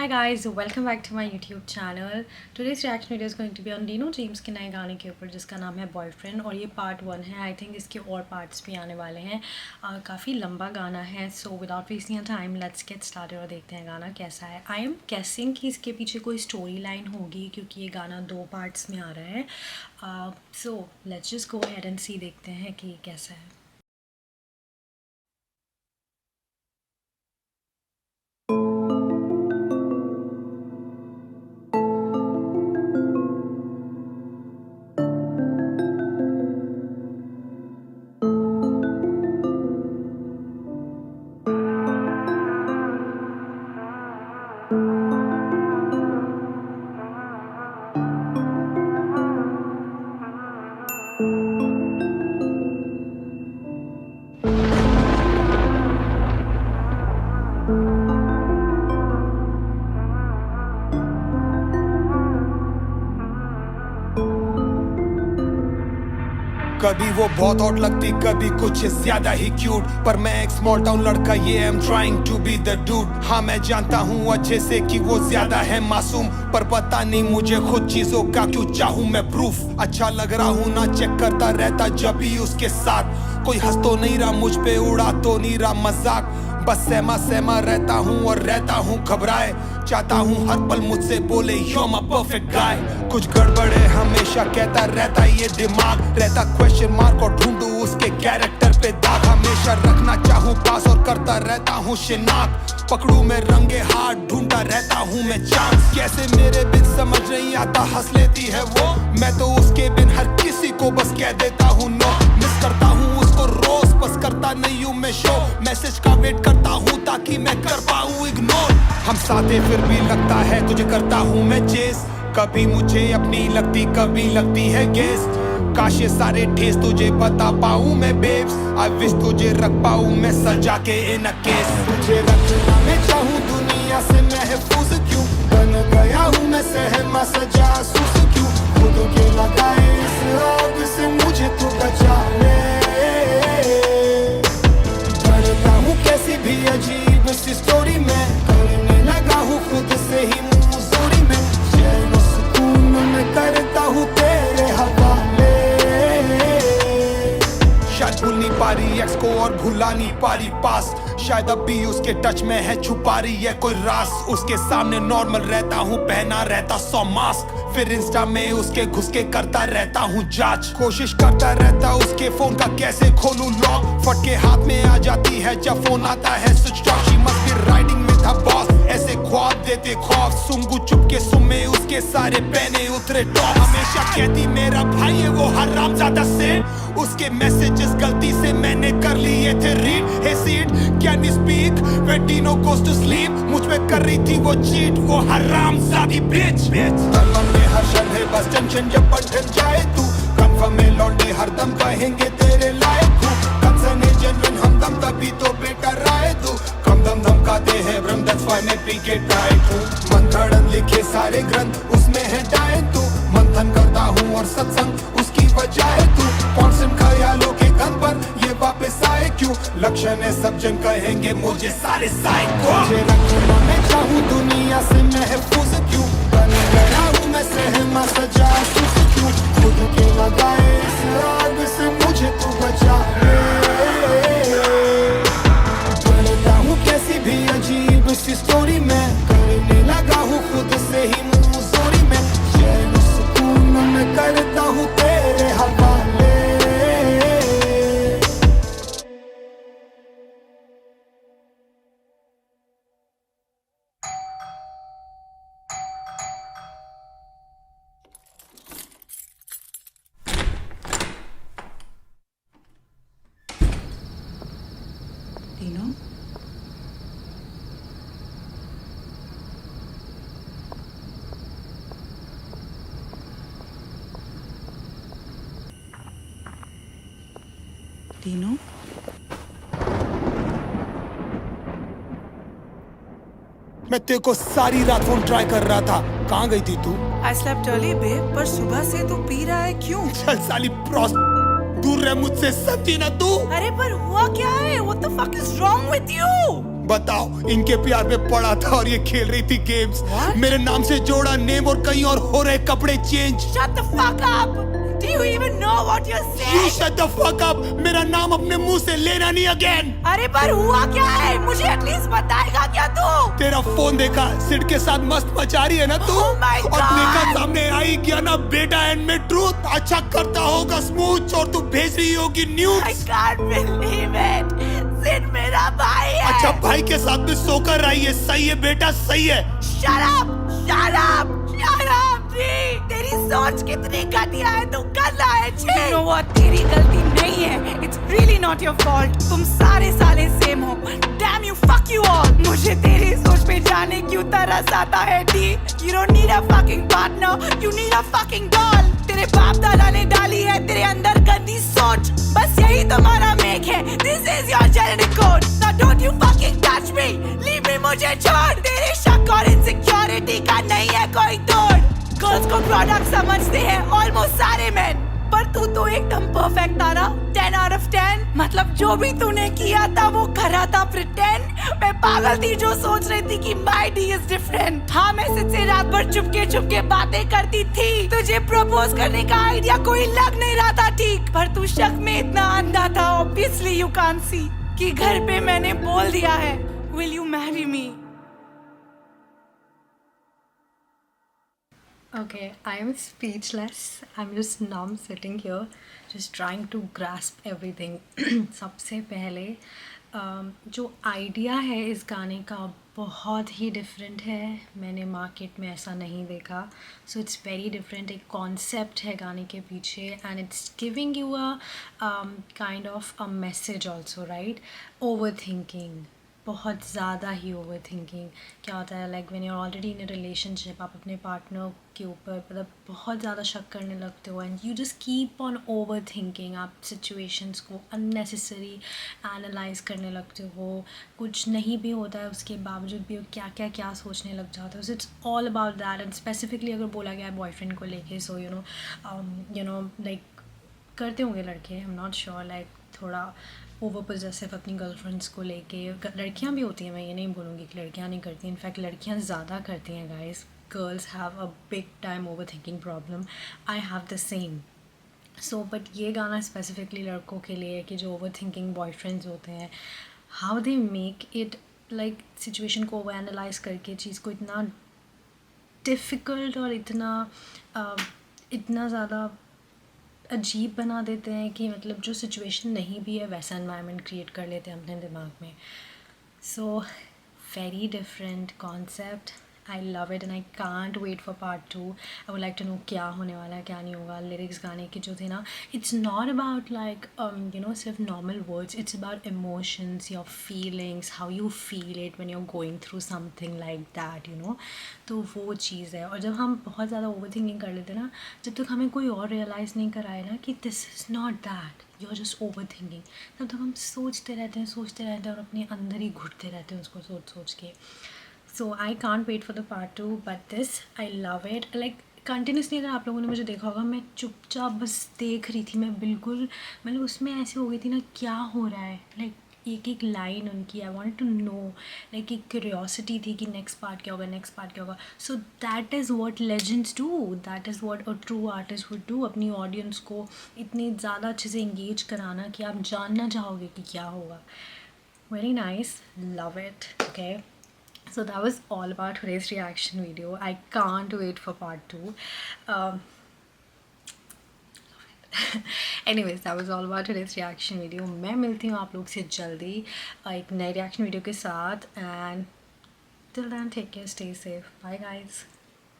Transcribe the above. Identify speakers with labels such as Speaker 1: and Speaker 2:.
Speaker 1: guys, welcome back to my YouTube channel. Today's reaction video is going to be on Dino James के नए गाने के ऊपर जिसका नाम है बॉयफ्रेंड और ये पार्ट 1 है। आई थिंक इसके और पार्ट्स भी आने वाले हैं। काफ़ी लंबा गाना है। So without wasting time let's get started और देखते हैं गाना कैसा है। आई एम गेसिंग कि इसके पीछे कोई स्टोरी लाइन होगी क्योंकि ये गाना 2 पार्ट्स में आ रहा है। So let's just go ahead and see, देखते हैं कि कैसा है।
Speaker 2: कभी वो बहुत हॉट लगती, कभी कुछ ज्यादा ही क्यूट, पर मैं एक स्मॉल टाउन लड़का, ये I am trying to be the dude. हाँ मैं जानता हूँ अच्छे से कि वो ज्यादा है मासूम, पर पता नहीं मुझे खुद चीजों का क्यों चाहूँ मैं प्रूफ। अच्छा लग रहा हूँ ना चेक करता रहता जब भी उसके साथ, कोई हंस तो नहीं रहा मुझ पे, उड़ा तो नहीं रहा मजाक, बस सहमा सहमा रहता हूँ और रहता हूँ घबराए, चाहता हूँ हर पल मुझसे बोले you're my perfect guy। कुछ गड़बड़ है हमेशा कहता रहता ये दिमाग, रहता क्वेश्चन मार्क और ढूंढू उसके कैरेक्टर पे दाग, हमेशा रखना चाहूँ पास और करता रहता हूँ शिनाक, पकड़ू मैं रंगे हाथ ढूंढता रहता हूँ मैं चांस। कैसे मेरे बिन समझ नहीं आता, हंस लेती है वो, मैं तो उसके बिन हर किसी को बस कह देता हूँ नो। मिस करता हूँ उसको रोज, बस करता नहीं हूँ मैं शो, मैसेज का वेट करता हूँ ताकि मैं कर पाऊँ इग्नोर। हम साथ हैं फिर भी लगता है तुझे करता हूँ मैं चेस, कभी मुझे अपनी लगती कभी लगती है गेस्ट, काश ये सारे ठेस तुझे बता पाऊँ मैं बेब्स, आई विश तुझे रख पाऊँ मैं सजा के इन अ केस। तुझे रखना मैं चाहूँ दुनिया से महफूज क्यों, बन गया हूँ मैं सहमा जासूस क्यों, खुद के लगाए इस आग से मुझे तू बचा ले, करता हूँ कैसी भी अजीब सी स्टोरी में, करने लगा हूँ खुद से ही मुजूरी में, चैन सुकून में करता हूँ तेरे हवाले। शायद भूल नहीं पा रही एक्स को और भुला नहीं पा रही पास, शायद अब भी उसके टच में है, छुपा रही है कोई राज, उसके सामने नॉर्मल रहता हूँ, पहना रहता 100 मास्क, फिर इंस्टा में उसके घुस के करता रहता हूँ जांच, कोशिश करता रहता उसके फोन का कैसे खोलूं लॉक, फटके हाथ में आ जाती है जब फोन आता है switch off, she must be riding with her boss, ऐसे ख्वाब देते खौफ, सुंगू चुपके सुमे उसके सारे पहने उतरे टॉप, हमेशा कहती मेरा भाई है वो हरामजादा से, उसके मैसेजेस गलती से मैंने कर लिए थे read, hey Sid can we speak when Dino goes to sleep, मुझ पे कर रही थी वो चीट वो हरामजादी बिच। तन्मन में हर क्षण है बस टेंशन जब बंधन जाए तू, कंफर्म में लौंडे हरदम कहेंगे तेरे लायक हूँ, कंसर्न है जेन्युइन हमदम तभी तो बेटर आए तू, कम दम धमकाते हैं भ्रम दैट्स व्हाई मैं पी के टाइट हूँ, मंथन लिखे सारे ग्रंथ उसमें है डायन तू, मंथन करता हूँ और सत्संग उसकी वजह है तू, कॉन्स्टेंट ख्यालों के गन पर ये वापस आए क्यों, लक्षण है सब जन कहेंगे मुझे सारे साइको, मुझे रखना मैं चाहूँ दुनिया से महफूज क्यों, बन गया हूँ मैं सहमा जासूस क्यों, खुद के लगाए इस आग से मुझे तू बचा ले, बनता हूँ कैसी भी अजीब सी स्टोरी में, करने लगा हूँ खुद से ही मुजूरी में, चैन सुकून में करता हूँ तेरे हवाले।
Speaker 1: Dino? Dino?
Speaker 2: मैं तेरे को सारी रात फोन ट्राई कर रहा था, कहाँ गई थी तू?
Speaker 3: I slept early, babe, पर सुबह से तू पी रहा है क्यों?
Speaker 2: चल साली प्रॉस, दूर रह मुझसे, समझी ना तू?
Speaker 3: अरे पर हुआ क्या है? What the fuck is wrong with you?
Speaker 2: बताओ इनके प्यार में पड़ा था और ये खेल रही थी गेम्स।
Speaker 3: What?
Speaker 2: मेरे नाम से जोड़ा नेम और कहीं और हो रहे कपड़े change.
Speaker 3: Shut the fuck up! Do you even know what you're
Speaker 2: You
Speaker 3: saying?
Speaker 2: shut the fuck up! मेरा नाम अपने मुंह से लेना नहीं अगेन।
Speaker 3: अरे पर हुआ क्या है? मुझे एटलीस्ट बताएगा क्या तू?
Speaker 2: तेरा फोन देखा, सिड के साथ मस्त मचा रही है ना तू।
Speaker 3: Oh my
Speaker 2: और
Speaker 3: God!
Speaker 2: देखा सामने आई गया ना बेटा एंड में ट्रूथ। अच्छा करता होगा स्मूथ और तू भेज रही होगी
Speaker 3: I
Speaker 2: news.
Speaker 3: can't believe it! Sid मेरा भाई है!
Speaker 2: अच्छा भाई के साथ में सोकर रही है, सही है बेटा सही है।
Speaker 3: Shut up! Shut up! Shut up! जी, तेरी सोच कितनी घटिया है, तू गंदा है। You know what? तेरी गलती नहीं है। It's really not your fault. तुम सारे साले सेम हो। Damn you, fuck you all. मुझे तेरी सोच पे जाने क्यों तरस आता है D? You don't need a fucking partner. You need a fucking doll. तेरे बाप दादा ने डाली है तेरे अंदर गंदी सोच। बस यही तुम्हारा मेक है। This is your genetic code. Now don't you fucking touch me. Leave me, मुझे छोड़। तेरे शक और इनसिक्योरिटी का नहीं है कोई तोड़। गर्ल्स को प्रोडक्ट समझते हैं ऑलमोस्ट सारे मैन, पर तू तो एकदम परफेक्ट था ना। 10 out of 10। मतलब जो भी तूने किया था वो करा था प्रिटेंड। मैं पागल थी जो सोच रही थी कि माय डी इज डिफरेंट। हाँ मैं तुझसे रात भर चुपके बातें करती थी। तुझे प्रपोज करने का आइडिया कोई लग नहीं रहा था ठीक, पर तू शक में इतना अंधा था ऑब्वियसली यू कांट सी कि घर पे मैंने बोल दिया है will you marry me.
Speaker 1: Okay, I'm speechless. I'm just numb sitting here, just trying to grasp everything. सबसे पहले जो आइडिया है इस गाने का बहुत ही डिफरेंट है। मैंने मार्केट में ऐसा नहीं देखा। So it's very different. एक कॉन्सेप्ट है गाने के पीछे and it's giving you a kind of a message also, right? Over thinking, बहुत ज़्यादा ही ओवर थिंकिंग। क्या होता है like when you are already in a relationship, आप अपने पार्टनर के ऊपर मतलब बहुत ज़्यादा शक करने लगते हो and you just keep on over thinking. आप सिचुएशंस को अननेसेसरी एनालाइज करने लगते हो। कुछ नहीं भी होता है उसके बावजूद भी क्या सोचने लग जाते हो। So it's all about that. And specifically अगर बोला गया है बॉयफ्रेंड को लेके, सो यू नो लाइक करते होंगे लड़के, I am not sure, like थोड़ा ओवर पोजेसिव अपनी गर्लफ्रेंड्स को लेके। लड़कियां भी होती हैं, मैं ये नहीं बोलूँगी कि लड़कियां नहीं करती, इनफैक्ट लड़कियां ज़्यादा करती हैं guys. Girls have a big time over thinking problem. I have the same. So but ये गाना स्पेसिफिकली लड़कों के लिए है कि जो ओवर थिंकिंग बॉयफ्रेंड्स होते हैं, how they make it like situation को ओवर एनालाइज करके चीज़ को इतना डिफ़िकल्ट और इतना ज़्यादा अजीब बना देते हैं कि मतलब जो सिचुएशन नहीं भी है वैसा एनवायरनमेंट क्रिएट कर लेते हैं अपने दिमाग में। So very different concept. I love it and I can't wait for part 2। I would like to know क्या होने वाला है क्या नहीं होगा। लिरिक्स गाने के जो थे ना, it's not about like you know सिर्फ normal words, it's about emotions, your feelings, how you feel it when you are going through something like that, you know. तो वो चीज़ है। और जब हम बहुत ज़्यादा ओवर थिंकिंग कर लेते हैं ना, जब तक हमें कोई और रियलाइज़ नहीं कराए ना कि this is not that, you are just over thinking, तब तक हम सोचते रहते हैं और अपने अंदर ही घुटते रहते हैं उसको सोच के। So I can't wait for the part 2, but this I love it. Like continuously अगर आप लोगों ने मुझे देखा होगा, मैं चुपचाप बस देख रही थी। मैं बिल्कुल मतलब उसमें ऐसे हो गई थी ना, क्या हो रहा है, लाइक एक लाइन उनकी, I wanted to know, like एक क्यूरियोसिटी थी कि नेक्स्ट पार्ट क्या होगा। So that is what legends do, that is what a true artist would do. अपनी ऑडियंस को इतनी ज़्यादा अच्छे से इंगेज कराना कि आप जानना चाहोगे कि क्या होगा। Very nice, love it. Okay, so that was all about today's reaction video. I can't wait for part 2. Anyways, that was all about today's reaction video. मैं मिलती हूँ आप लोग से जल्दी एक नए reaction video के साथ, and till then take care, stay safe, bye guys.